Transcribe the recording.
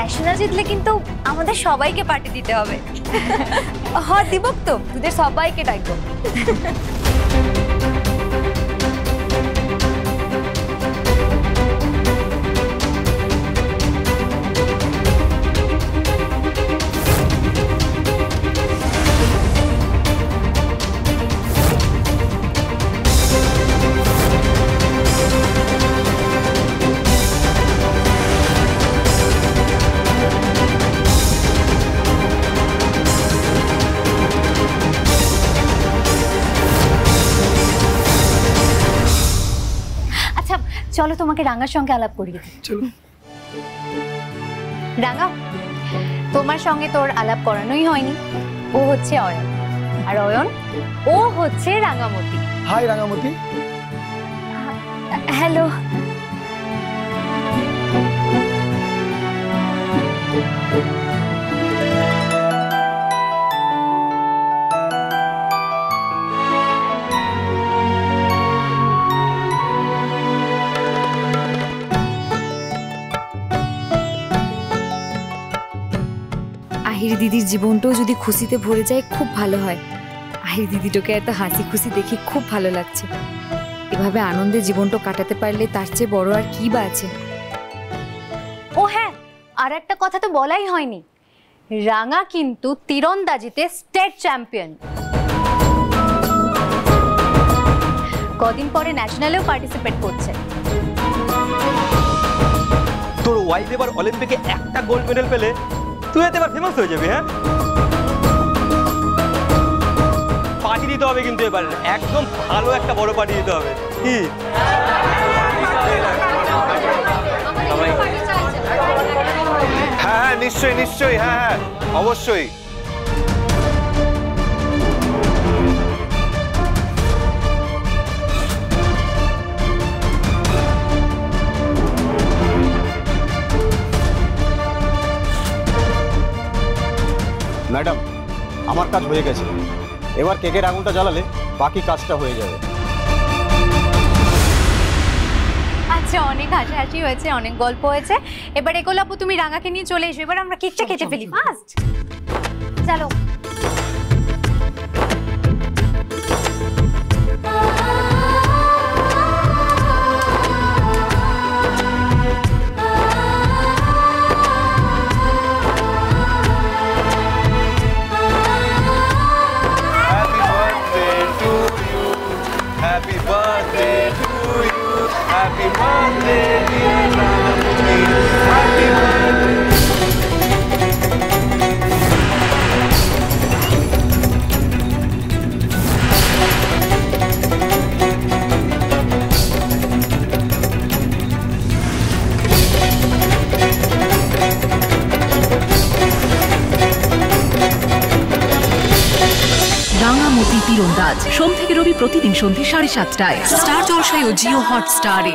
National জিতলে কিন্তু আমাদের সবাইকে পার্টি দিতে হবে। হ্যাঁ দিব তো, তোদের সবাইকে ডাকবো। চলো তোমাকে রাঙার সঙ্গে আলাপ করিয়ে দিই। চলো রাঙা, তোমার সঙ্গে তোর আলাপ করানোই হয়নি। ও হচ্ছে অয়ন, আর অয়ন ও হচ্ছে রাঙামতি। হাই রাঙামতি। হ্যালো। আহির দিদির জীবনটাও যদি খুশিতে ভরে যায় খুব ভালো হয়। আহির দিদিটাকে এত হাসি খুশি দেখে খুব ভালো লাগছে। এভাবে আনন্দে জীবনটা কাটাতে পারলে তার চেয়ে বড় আর কি বা আছে। ও হ্যাঁ, আর একটা কথা তো বলাই হয়নি, রাঙা কিন্তু তীরন্দাজিতে স্টেট চ্যাম্পিয়ন। কদিন পরে ন্যাশনালেও পার্টিসিপেট করছে। তোর ওয়াইফ এবার অলিম্পিকে একটা গোল্ড মেডেল পেলে তুই এত এবার ফেমাস হয়ে যাবি। হ্যাঁ, পার্টি দিতে হবে কিন্তু এবার একদম ভালো একটা বড় পার্টি দিতে হবে। কি হ্যাঁ নিশ্চয়ই নিশ্চয়ই, হ্যাঁ হ্যাঁ অবশ্যই। ম্যাডাম, আমার কাজ হয়ে গেছে, এবার কেকের আগুনটা জ্বালালে বাকি কাজটা হয়ে যাবে। আচ্ছা, অনেক হাসাহাসি হয়েছে, অনেক গল্প হয়েছে, এবার এগুলো আপু তুমি রাঙাকে নিয়ে চলে এসো। এবার আমরা কেকটা কেটে ফেলি ফার্স্ট। চলো। Happy birthday to you. Happy birthday, dear Ramati. Happy birthday. Rangamati তীরন্দাজ সোম থেকে রবি প্রতিদিন সন্ধ্যে 7:30টায় স্টার জলসায় ও জিও হটস্টারে।